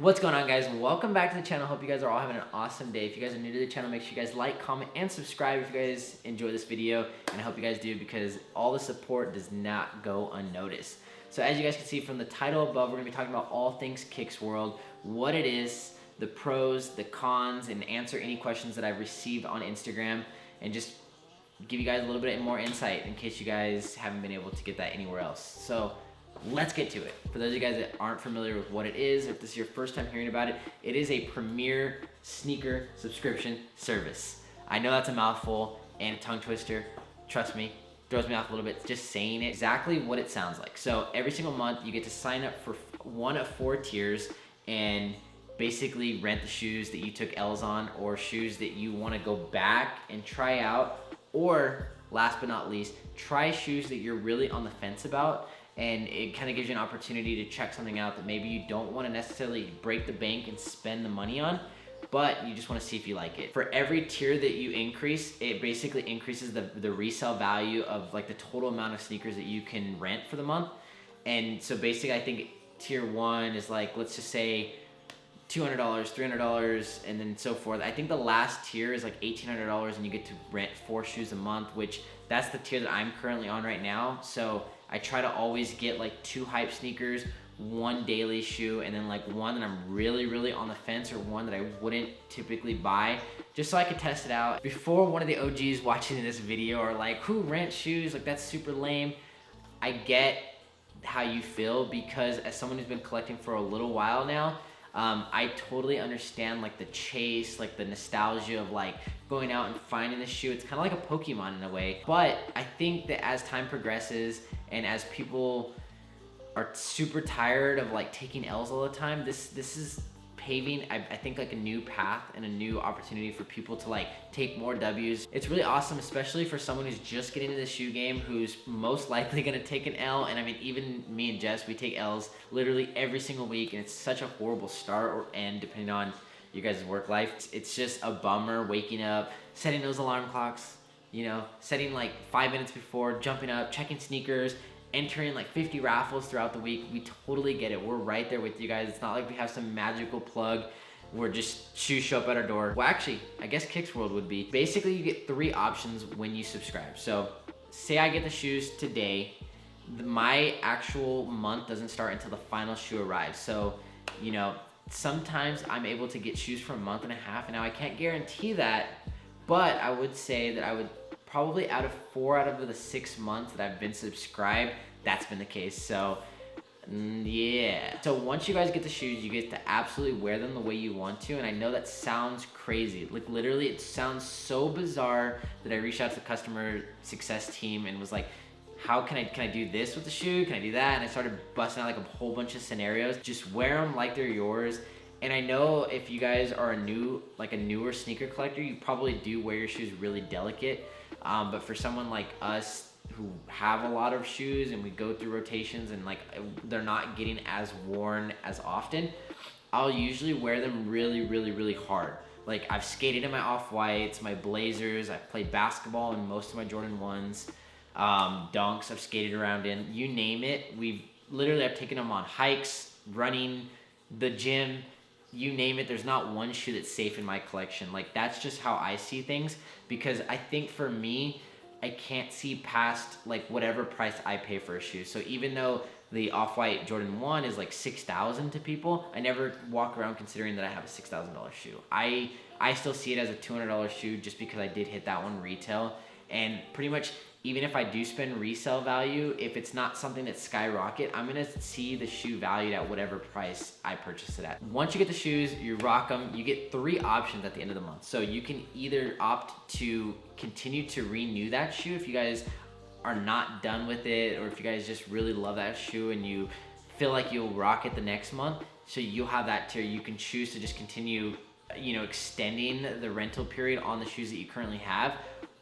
What's going on, guys? Welcome back to the channel. Hope you guys are all having an awesome day. If you guys are new to the channel, make sure you guys like, comment, and subscribe if you guys enjoy this video, and I hope you guys do because all the support does not go unnoticed. So as you guys can see from the title above, we're going to be talking about all things Kicks World, what it is, the pros, the cons, and answer any questions that I've received on Instagram, and just give you guys a little bit more insight in case you guys haven't been able to get that anywhere else. So let's get to it. For those of you guys that aren't familiar with what it is, if this is your first time hearing about it, it is a premier sneaker subscription service. I know that's a mouthful and a tongue twister. Trust me, throws me off a little bit just saying it. Exactly what it sounds like. So every single month you get to sign up for one of 4 tiers and basically rent the shoes that you took L's on, or shoes that you want to go back and try out, or last but not least, try shoes that you're really on the fence about. And it kind of gives you an opportunity to check something out that maybe you don't want to necessarily break the bank and spend the money on, but you just want to see if you like it. For every tier that you increase, it basically increases the resale value of like the total amount of sneakers that you can rent for the month. And so basically I think tier 1 is like, let's just say $200, $300, and then so forth. I think the last tier is like $1,800 and you get to rent 4 shoes a month, which that's the tier that I'm currently on right now. So I try to always get like 2 hype sneakers, 1 daily shoe, and then like 1 that I'm really on the fence, or 1 that I wouldn't typically buy, just so I could test it out. Before one of the OGs watching this video are like, who rents shoes? Like, that's super lame. I get how you feel, because as someone who's been collecting for a little while now, I totally understand like the chase, like the nostalgia of like going out and finding the shoe. It's kind of like a Pokemon in a way. But I think that as time progresses and as people are super tired of like taking L's all the time, this is paving, I think, like a new path and a new opportunity for people to like take more W's. It's really awesome, especially for someone who's just getting into the shoe game, who's most likely gonna take an L. And I mean, even me and Jess, we take L's literally every single week, and it's such a horrible start or end depending on your guys' work life. It's just a bummer waking up, setting those alarm clocks, you know, setting like 5 minutes before, jumping up, checking sneakers, entering like 50 raffles throughout the week. We totally get it. We're right there with you guys. It's not like we have some magical plug where just shoes show up at our door. Well, actually, I guess Kicks World would be. Basically, you get 3 options when you subscribe. So say I get the shoes today, my actual month doesn't start until the final shoe arrives. So, you know, sometimes I'm able to get shoes for a month and a half. And now I can't guarantee that, but I would say that I would probably out of 4 out of the 6 months that I've been subscribed, that's been the case. So yeah. So once you guys get the shoes, you get to absolutely wear them the way you want to. And I know that sounds crazy. Like literally it sounds so bizarre that I reached out to the customer success team and was like, how can I do this with the shoe? Can I do that? And I started busting out like a whole bunch of scenarios. Just wear them like they're yours. And I know if you guys are a newer sneaker collector, you probably do wear your shoes really delicate. But for someone like us who have a lot of shoes and we go through rotations and like they're not getting as worn as often, I'll usually wear them really hard. Like I've skated in my Off-Whites, my Blazers, I've played basketball in most of my Jordan 1s, Dunks I've skated around in, you name it. I've taken them on hikes, running, the gym, you name it. There's not one shoe that's safe in my collection. Like that's just how I see things, because I think for me, I can't see past like whatever price I pay for a shoe. So even though the Off-White Jordan 1 is like $6,000 to people, I never walk around considering that I have a $6,000 shoe. I still see it as a $200 shoe just because I did hit that one retail. And pretty much even if I do spend resale value, if it's not something that's skyrocket, I'm gonna see the shoe valued at whatever price I purchased it at. Once you get the shoes, you rock them, you get 3 options at the end of the month. So you can either opt to continue to renew that shoe if you guys are not done with it, or if you guys just really love that shoe and you feel like you'll rock it the next month. So you'll have that tier. You can choose to just continue, you know, extending the rental period on the shoes that you currently have,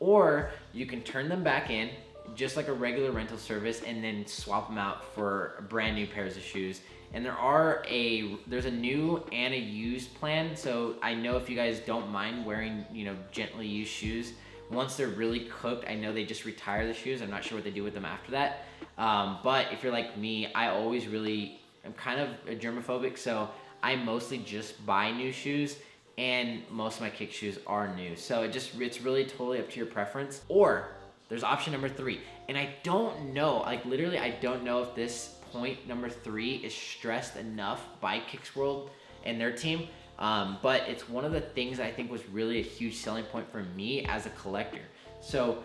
or you can turn them back in just like a regular rental service and then swap them out for brand new pairs of shoes. And there's a new and a used plan. So I know if you guys don't mind wearing, you know, gently used shoes, once they're really cooked, I know they just retire the shoes. I'm not sure what they do with them after that. But if you're like me, I'm kind of a germophobic, so I mostly just buy new shoes, and most of my kick shoes are new. So it's really totally up to your preference. Or there's option number 3. And I don't know, like literally I don't know if this point number 3 is stressed enough by Kicks World and their team. But it's one of the things that I think was really a huge selling point for me as a collector. So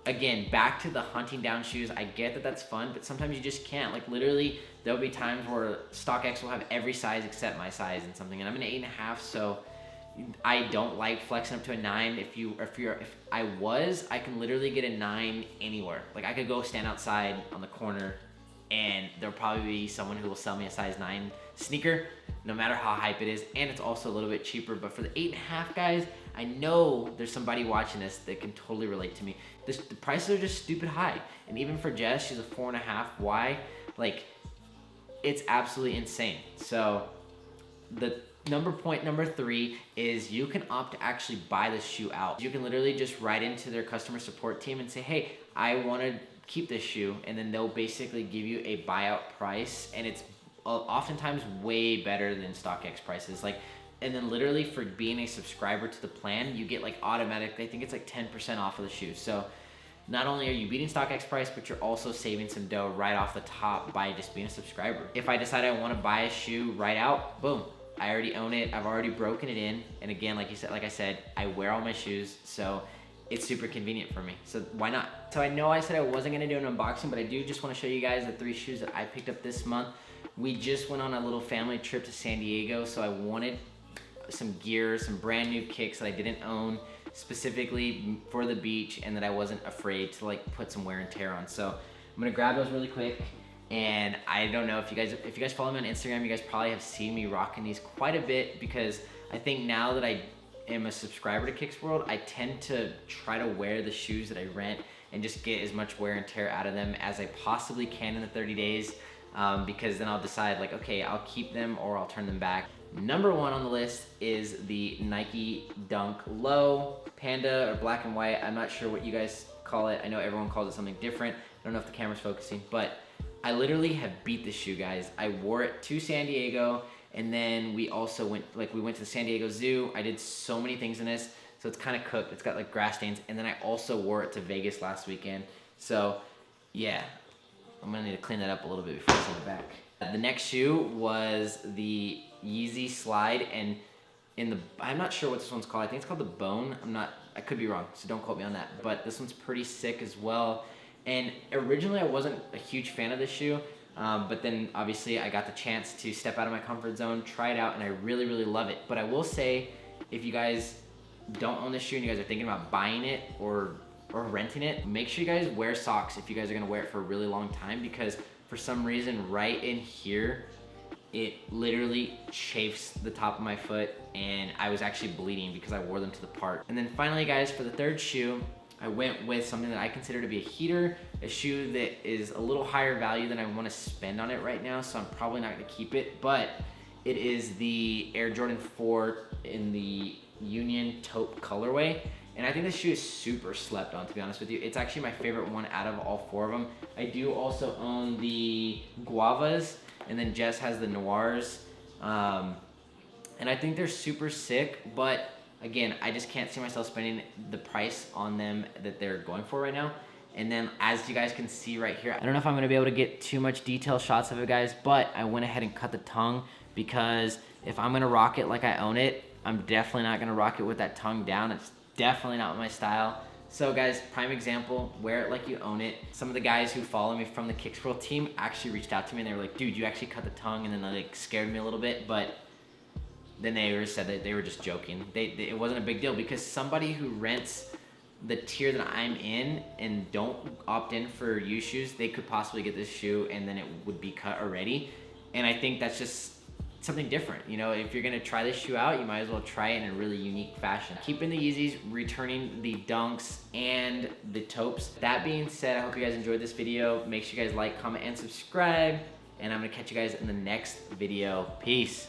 again, back to the hunting down shoes. I get that that's fun, but sometimes you just can't. Like literally, there'll be times where StockX will have every size except my size and something, and I'm an 8.5, so I don't like flexing up to a 9. If I can literally get a 9 anywhere. Like I could go stand outside on the corner, and there'll probably be someone who will sell me a size 9 sneaker, no matter how hype it is, and it's also a little bit cheaper. But for the 8.5 guys, I know there's somebody watching this that can totally relate to me. The prices are just stupid high, and even for Jess, she's a 4.5 Y. Like, it's absolutely insane. So the point number 3 is you can opt to actually buy the shoe out. You can literally just write into their customer support team and say, hey, I want to keep this shoe, and then they'll basically give you a buyout price, and it's oftentimes way better than StockX prices. Like, and then literally for being a subscriber to the plan, you get like automatic, I think it's like 10% off of the shoe. So not only are you beating StockX price, but you're also saving some dough right off the top by just being a subscriber. If I decide I want to buy a shoe right out, boom, I already own it. I've already broken it in. And again, like I said, I wear all my shoes, so it's super convenient for me. So why not? So I know I said I wasn't gonna do an unboxing, but I do just want to show you guys the 3 shoes that I picked up this month. We just went on a little family trip to San Diego, so I wanted some gear, some brand new kicks that I didn't own specifically for the beach, and that I wasn't afraid to like put some wear and tear on. So I'm gonna grab those really quick. And I don't know if you guys follow me on Instagram, you guys probably have seen me rocking these quite a bit, because I think now that I am a subscriber to Kicks World, I tend to try to wear the shoes that I rent and just get as much wear and tear out of them as I possibly can in the 30 days, because then I'll decide like, okay, I'll keep them or I'll turn them back. Number 1 on the list is the Nike Dunk Low Panda or black and white. I'm not sure what you guys call it. I know everyone calls it something different. I don't know if the camera's focusing, but I literally have beat this shoe, guys. I wore it to San Diego, and then we also went to the San Diego Zoo. I did so many things in this, so it's kind of cooked. It's got like grass stains, and then I also wore it to Vegas last weekend. So yeah, I'm gonna need to clean that up a little bit before I send it back. The next shoe was the Yeezy Slide, and I'm not sure what this one's called. I think it's called the Bone. I could be wrong, so don't quote me on that. But this one's pretty sick as well. And originally I wasn't a huge fan of this shoe, but then obviously I got the chance to step out of my comfort zone, try it out, and I really, really love it. But I will say, if you guys don't own this shoe and you guys are thinking about buying it or renting it, make sure you guys wear socks if you guys are gonna wear it for a really long time, because for some reason right in here, it literally chafes the top of my foot, and I was actually bleeding because I wore them to the park. And then finally, guys, for the 3rd shoe, I went with something that I consider to be a heater, a shoe that is a little higher value than I want to spend on it right now, so I'm probably not going to keep it, but it is the Air Jordan 4 in the Union Taupe colorway, and I think this shoe is super slept on, to be honest with you. It's actually my favorite one out of all 4 of them. I do also own the Guavas, and then Jess has the Noirs, and I think they're super sick, but again, I just can't see myself spending the price on them that they're going for right now. And then as you guys can see right here, I don't know if I'm gonna be able to get too much detail shots of it, guys, but I went ahead and cut the tongue, because if I'm gonna rock it like I own it, I'm definitely not gonna rock it with that tongue down. It's definitely not my style. So guys, prime example, wear it like you own it. Some of the guys who follow me from the Kicks World team actually reached out to me and they were like, dude, you actually cut the tongue, and then they like scared me a little bit, but then they said that they were just joking. It wasn't a big deal, because somebody who rents the tier that I'm in and don't opt in for used shoes, they could possibly get this shoe and then it would be cut already. And I think that's just something different. You know, if you're gonna try this shoe out, you might as well try it in a really unique fashion. Keeping the Yeezys, returning the Dunks and the Taupes. That being said, I hope you guys enjoyed this video. Make sure you guys like, comment, and subscribe. And I'm gonna catch you guys in the next video. Peace.